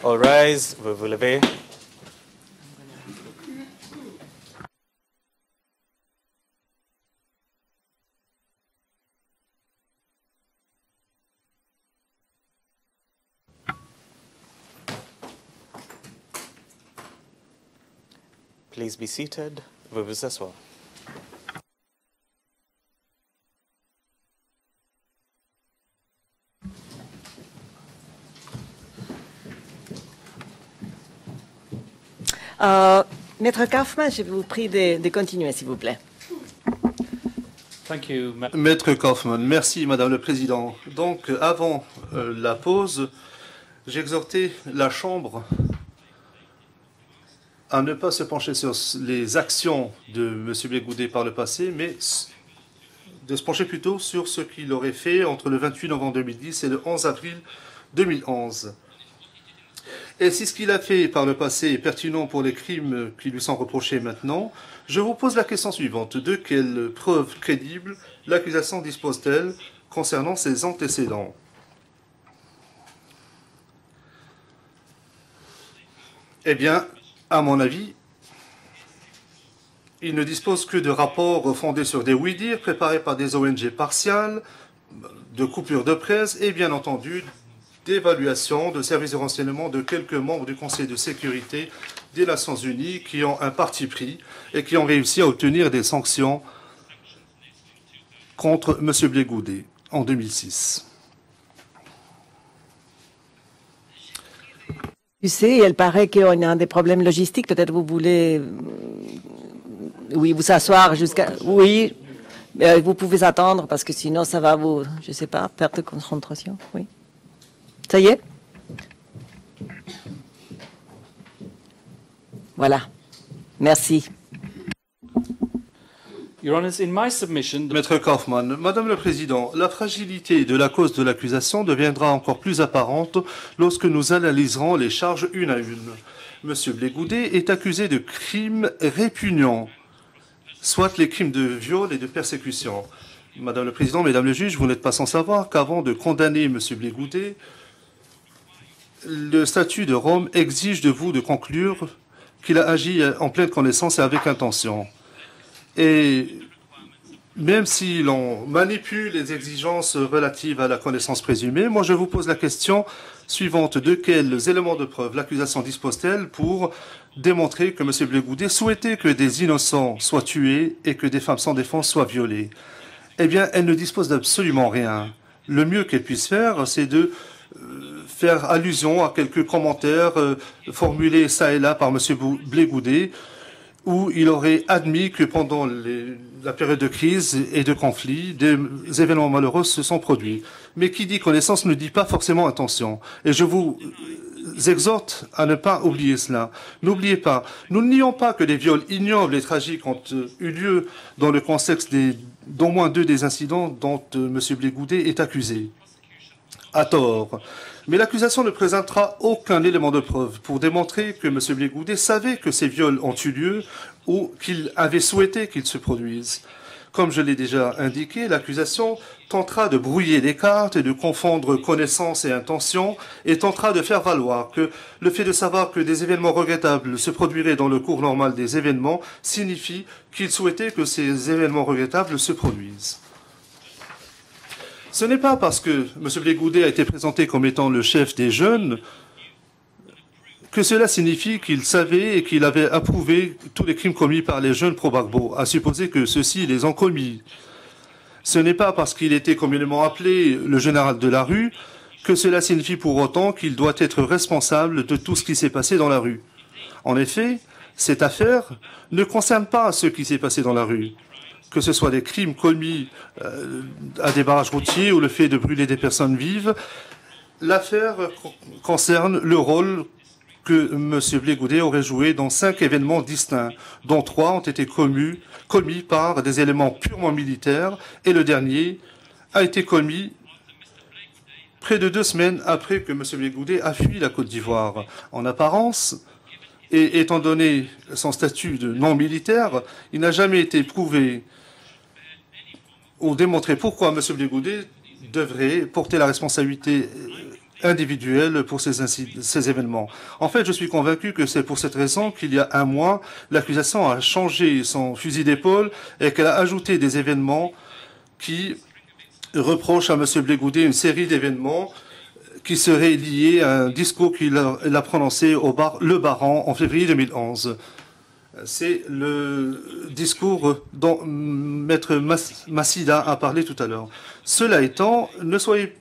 All rise, vous vous levez. Please be seated. Vous vous asseoir. Maître Kaufmann, je vous prie de continuer, s'il vous plaît. Thank you. Maître Kaufmann, merci Madame le Président. Donc, avant la pause, j'exhortais la Chambre à ne pas se pencher sur les actions de M. Blé-Goudet par le passé, mais de se pencher plutôt sur ce qu'il aurait fait entre le 28 novembre 2010 et le 11 avril 2011. Et si ce qu'il a fait par le passé est pertinent pour les crimes qui lui sont reprochés maintenant, je vous pose la question suivante. De quelles preuves crédibles l'accusation dispose-t-elle concernant ses antécédents? Eh bien, à mon avis, il ne dispose que de rapports fondés sur des oui-dire préparés par des ONG partiales, de coupures de presse et bien entendu d'évaluation de services de renseignement de quelques membres du Conseil de sécurité des Nations Unies qui ont un parti pris et qui ont réussi à obtenir des sanctions contre M. Blé-Goudet en 2006. Tu sais, il paraît qu'on a des problèmes logistiques. Peut-être vous voulez, oui, vous asseoir jusqu'à... Oui, vous pouvez attendre parce que sinon ça va vous, je ne sais pas, perdre de concentration. Oui. Ça y est? Voilà. Merci. Your Honours, in my submission, Maître Kaufmann, Madame le Président, la fragilité de la cause de l'accusation deviendra encore plus apparente lorsque nous analyserons les charges une à une. Monsieur Blé-Goudet est accusé de crimes répugnants, soit les crimes de viol et de persécution. Madame le Président, Mesdames les juges, vous n'êtes pas sans savoir qu'avant de condamner Monsieur Blé-Goudet, le statut de Rome exige de vous de conclure qu'il a agi en pleine connaissance et avec intention. Et même si l'on manipule les exigences relatives à la connaissance présumée, moi je vous pose la question suivante. De quels éléments de preuve l'accusation dispose-t-elle pour démontrer que M. Blé-Goudet souhaitait que des innocents soient tués et que des femmes sans défense soient violées? Eh bien, elle ne dispose d'absolument rien. Le mieux qu'elle puisse faire, c'est de faire allusion à quelques commentaires formulés ça et là par M. Blé-Goudet, où il aurait admis que pendant la période de crise et de conflit, des événements malheureux se sont produits. Mais qui dit connaissance ne dit pas forcément intention. Et je vous exhorte à ne pas oublier cela. N'oubliez pas, nous ne nions pas que des viols ignobles et tragiques ont eu lieu dans le contexte d'au moins 2 des incidents dont M. Blé-Goudet est accusé. À tort. Mais l'accusation ne présentera aucun élément de preuve pour démontrer que M. Blé-Goudet savait que ces viols ont eu lieu ou qu'il avait souhaité qu'ils se produisent. Comme je l'ai déjà indiqué, l'accusation tentera de brouiller les cartes et de confondre connaissance et intention et tentera de faire valoir que le fait de savoir que des événements regrettables se produiraient dans le cours normal des événements signifie qu'il souhaitait que ces événements regrettables se produisent. Ce n'est pas parce que M. Blé-Goudet a été présenté comme étant le chef des jeunes que cela signifie qu'il savait et qu'il avait approuvé tous les crimes commis par les jeunes pro-Gbagbo, à supposer que ceux-ci les ont commis. Ce n'est pas parce qu'il était communément appelé le général de la rue que cela signifie pour autant qu'il doit être responsable de tout ce qui s'est passé dans la rue. En effet, cette affaire ne concerne pas ce qui s'est passé dans la rue. Que ce soit des crimes commis à des barrages routiers ou le fait de brûler des personnes vives, l'affaire concerne le rôle que M. Blé-Goudet aurait joué dans 5 événements distincts, dont 3 ont été commis par des éléments purement militaires, et le dernier a été commis près de 2 semaines après que M. Blé-Goudet a fui la Côte d'Ivoire. En apparence, et étant donné son statut de non-militaire, il n'a jamais été prouvé ou démontrer pourquoi M. Blé-Goudet devrait porter la responsabilité individuelle pour ces événements. En fait, je suis convaincu que c'est pour cette raison qu'il y a un mois, l'accusation a changé son fusil d'épaule et qu'elle a ajouté des événements qui reprochent à M. Blé-Goudet une série d'événements qui seraient liés à un discours qu'il a prononcé au bar Le Baran en février 2011. C'est le discours dont Maître Massida a parlé tout à l'heure. Cela étant, ne soyez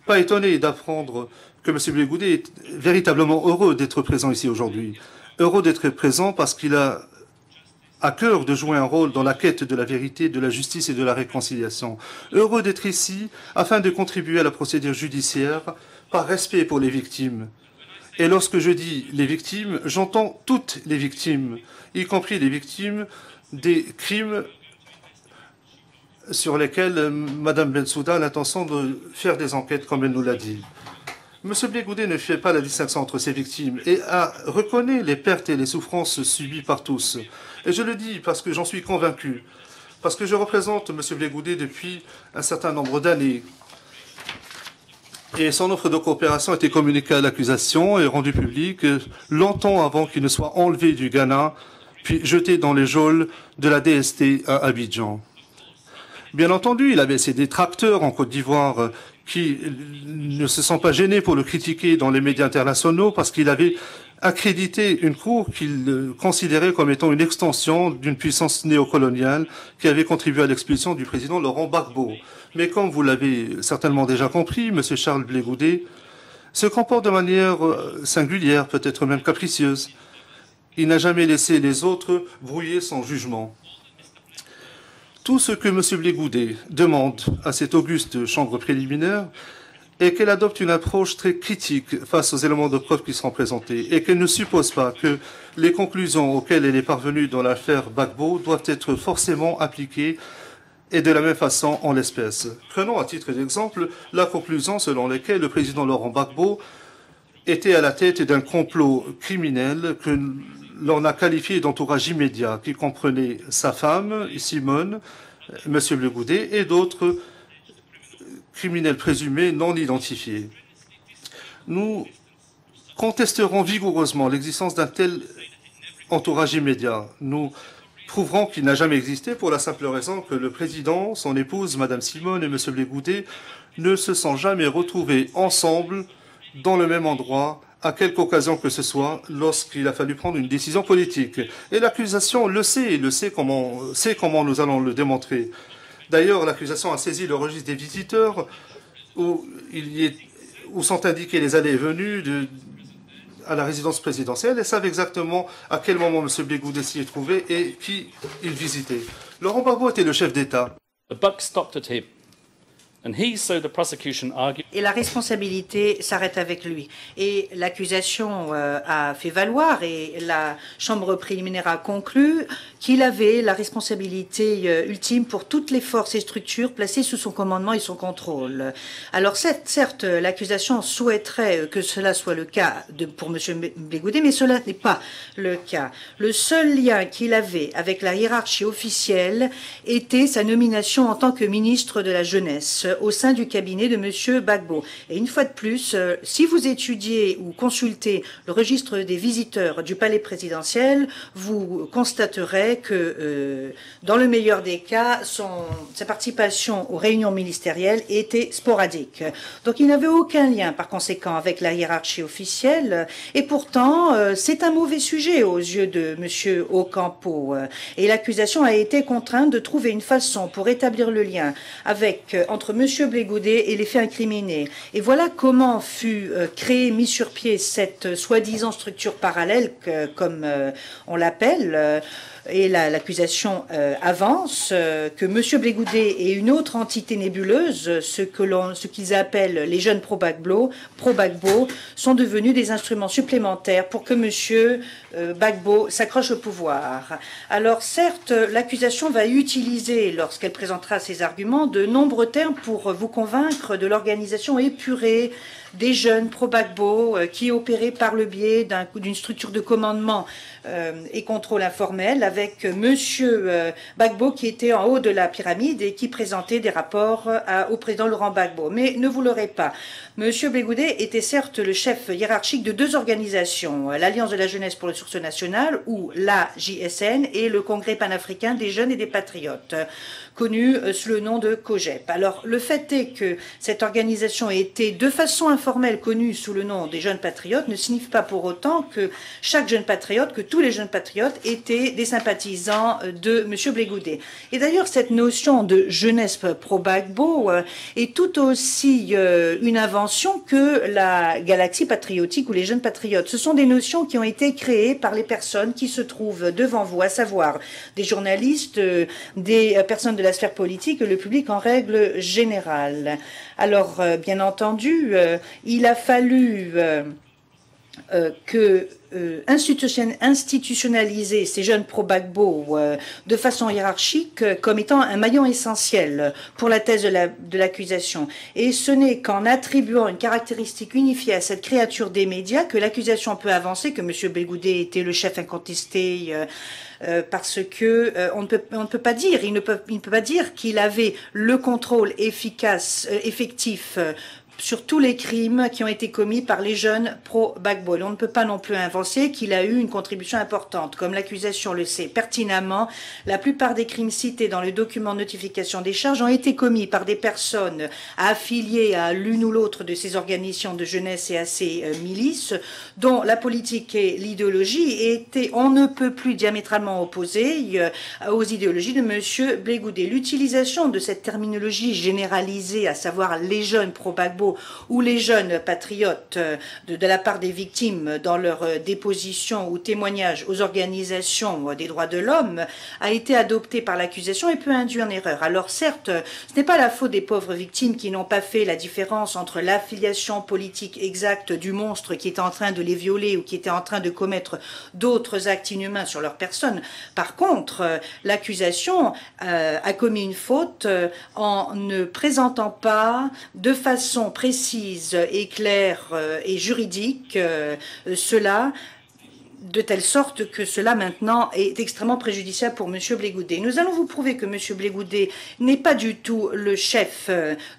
pas étonné d'apprendre que M. Blé-Goudet est véritablement heureux d'être présent ici aujourd'hui. Heureux d'être présent parce qu'il a à cœur de jouer un rôle dans la quête de la vérité, de la justice et de la réconciliation. Heureux d'être ici afin de contribuer à la procédure judiciaire par respect pour les victimes. Et lorsque je dis les victimes, j'entends toutes les victimes, y compris les victimes des crimes sur lesquels Mme Bensouda a l'intention de faire des enquêtes, comme elle nous l'a dit. M. Blé-Goudet ne fait pas la distinction entre ces victimes et reconnaît les pertes et les souffrances subies par tous. Et je le dis parce que j'en suis convaincu, parce que je représente M. Blé-Goudet depuis un certain nombre d'années. Et son offre de coopération a été communiquée à l'accusation et rendue publique longtemps avant qu'il ne soit enlevé du Ghana, puis jeté dans les geôles de la DST à Abidjan. Bien entendu, il avait ses détracteurs en Côte d'Ivoire qui ne se sont pas gênés pour le critiquer dans les médias internationaux parce qu'il avait accrédité une cour qu'il considérait comme étant une extension d'une puissance néocoloniale qui avait contribué à l'expulsion du président Laurent Gbagbo. Mais comme vous l'avez certainement déjà compris, M. Charles Blé-Goudet se comporte de manière singulière, peut-être même capricieuse. Il n'a jamais laissé les autres brouiller son jugement. Tout ce que M. Blé-Goudet demande à cette auguste chambre préliminaire est qu'elle adopte une approche très critique face aux éléments de preuve qui seront présentés et qu'elle ne suppose pas que les conclusions auxquelles elle est parvenue dans l'affaire Gbagbo doivent être forcément appliquées et de la même façon en l'espèce. Prenons à titre d'exemple la conclusion selon laquelle le président Laurent Gbagbo était à la tête d'un complot criminel que l'on a qualifié d'entourage immédiat, qui comprenait sa femme, Simone, M. Blé-Goudet, et d'autres criminels présumés non identifiés. Nous contesterons vigoureusement l'existence d'un tel entourage immédiat. Nous prouverons qu'il n'a jamais existé pour la simple raison que le président, son épouse, Mme Simone et M. Blé-Goudet ne se sont jamais retrouvés ensemble dans le même endroit à quelque occasion que ce soit lorsqu'il a fallu prendre une décision politique. Et l'accusation le sait comment nous allons le démontrer. D'ailleurs, l'accusation a saisi le registre des visiteurs où sont indiqués les allées et venues à la résidence présidentielle et savent exactement à quel moment M. Blé-Goudet s'y est trouvé et qui il visitait. Laurent Gbagbo était le chef d'État. The buck stopped at him. Et la responsabilité s'arrête avec lui. Et l'accusation a fait valoir, et la Chambre préliminaire a conclu qu'il avait la responsabilité ultime pour toutes les forces et structures placées sous son commandement et son contrôle. Alors certes, l'accusation souhaiterait que cela soit le cas pour M. Blé-Goudet, mais cela n'est pas le cas. Le seul lien qu'il avait avec la hiérarchie officielle était sa nomination en tant que ministre de la Jeunesse au sein du cabinet de M. Gbagbo. Et une fois de plus, si vous étudiez ou consultez le registre des visiteurs du palais présidentiel, vous constaterez que, dans le meilleur des cas, sa participation aux réunions ministérielles était sporadique. Donc il n'avait aucun lien, par conséquent, avec la hiérarchie officielle. Et pourtant, c'est un mauvais sujet aux yeux de M. Ocampo. Et l'accusation a été contrainte de trouver une façon pour établir le lien entre M. Blé-Goudet et les faits incriminés. Et voilà comment fut créée, mise sur pied cette soi-disant structure parallèle, comme on l'appelle. Et l'accusation avance que M. Blé-Goudet et une autre entité nébuleuse, ce qu'ils appellent les jeunes pro-Gbagbo, sont devenus des instruments supplémentaires pour que M. Gbagbo s'accroche au pouvoir. Alors certes, l'accusation va utiliser, lorsqu'elle présentera ses arguments, de nombreux termes pour vous convaincre de l'organisation épurée des jeunes pro-Gbagbo qui opéraient par le biais d'une structure de commandement et contrôle informel avec Monsieur Gbagbo qui était en haut de la pyramide et qui présentait des rapports au président Laurent Gbagbo. Mais ne vous l'aurez pas. Monsieur Blé-Goudet était certes le chef hiérarchique de deux organisations, l'Alliance de la jeunesse pour le sursaut national, ou l'AJSN, et le Congrès panafricain des jeunes et des patriotes, connu sous le nom de COJEP. Alors, le fait est que cette organisation ait été de façon informelle connue sous le nom des jeunes patriotes ne signifie pas pour autant que chaque jeune patriote, que tous les jeunes patriotes étaient des sympathisants de M. Blé-Goudet. Et d'ailleurs, cette notion de jeunesse pro-Gbagbo est tout aussi une invention que la galaxie patriotique ou les jeunes patriotes. Ce sont des notions qui ont été créées par les personnes qui se trouvent devant vous, à savoir des journalistes, des personnes de la sphère politique et le public en règle générale. Alors, bien entendu, il a fallu institutionnaliser ces jeunes pro-Gbagbo de façon hiérarchique comme étant un maillon essentiel pour la thèse de l'accusation. Et ce n'est qu'en attribuant une caractéristique unifiée à cette créature des médias que l'accusation peut avancer que M. Blé-Goudet était le chef incontesté parce que on ne peut pas dire, il ne peut pas dire qu'il avait le contrôle effectif sur tous les crimes qui ont été commis par les jeunes pro-Gbagbo. On ne peut pas non plus avancer qu'il a eu une contribution importante. Comme l'accusation le sait pertinemment, la plupart des crimes cités dans le document de notification des charges ont été commis par des personnes affiliées à l'une ou l'autre de ces organisations de jeunesse et à ces milices, dont la politique et l'idéologie étaient, on ne peut plus diamétralement opposées aux idéologies de M. Blé-Goudet. L'utilisation de cette terminologie généralisée, à savoir les jeunes pro-Gbagbo, ou les jeunes patriotes de la part des victimes dans leur déposition ou témoignage aux organisations des droits de l'homme a été adoptée par l'accusation et peut induire en erreur. Alors certes, ce n'est pas la faute des pauvres victimes qui n'ont pas fait la différence entre l'affiliation politique exacte du monstre qui était en train de les violer ou qui était en train de commettre d'autres actes inhumains sur leur personne. Par contre, l'accusation a commis une faute en ne présentant pas de façon précise et claire et juridique cela, de telle sorte que cela maintenant est extrêmement préjudiciable pour M. Blé-Goudet. Nous allons vous prouver que M. Blé-Goudet n'est pas du tout le chef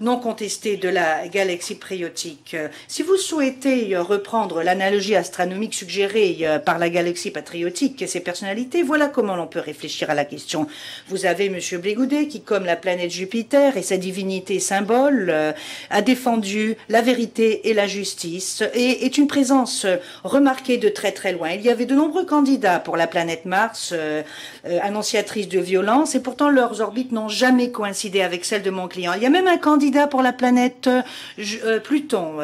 non contesté de la galaxie patriotique. Si vous souhaitez reprendre l'analogie astronomique suggérée par la galaxie patriotique et ses personnalités, voilà comment l'on peut réfléchir à la question. Vous avez M. Blé-Goudet qui, comme la planète Jupiter et sa divinité symbole, a défendu la vérité et la justice et est une présence remarquée de très très loin. Il y avait de nombreux candidats pour la planète Mars, annonciatrice de violence, et pourtant leurs orbites n'ont jamais coïncidé avec celles de mon client. Il y a même un candidat pour la planète Pluton,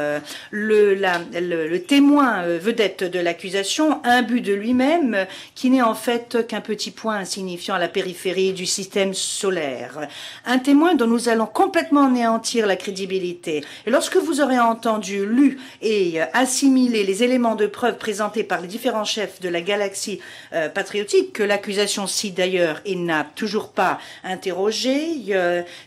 le témoin vedette de l'accusation, imbu de lui-même, qui n'est en fait qu'un petit point insignifiant à la périphérie du système solaire. Un témoin dont nous allons complètement anéantir la crédibilité. Et lorsque vous aurez entendu, lu et assimilé les éléments de preuve présentés par les différents chefs de la galaxie patriotique, que l'accusation cite d'ailleurs et n'a toujours pas interrogé,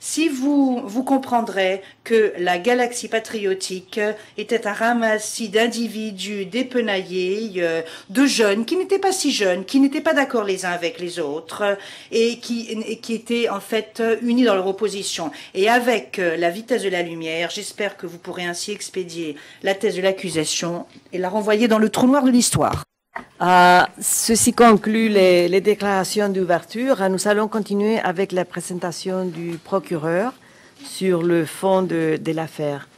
si vous comprendrez que la galaxie patriotique était un ramassis d'individus dépenaillés, de jeunes qui n'étaient pas si jeunes, qui n'étaient pas d'accord les uns avec les autres et qui étaient en fait unis dans leur opposition. Et avec la vitesse de la lumière, j'espère que vous pourrez ainsi expédier la thèse de l'accusation et la renvoyer dans le trou noir de l'histoire. Ceci conclut les déclarations d'ouverture. Nous allons continuer avec la présentation du procureur sur le fond de l'affaire.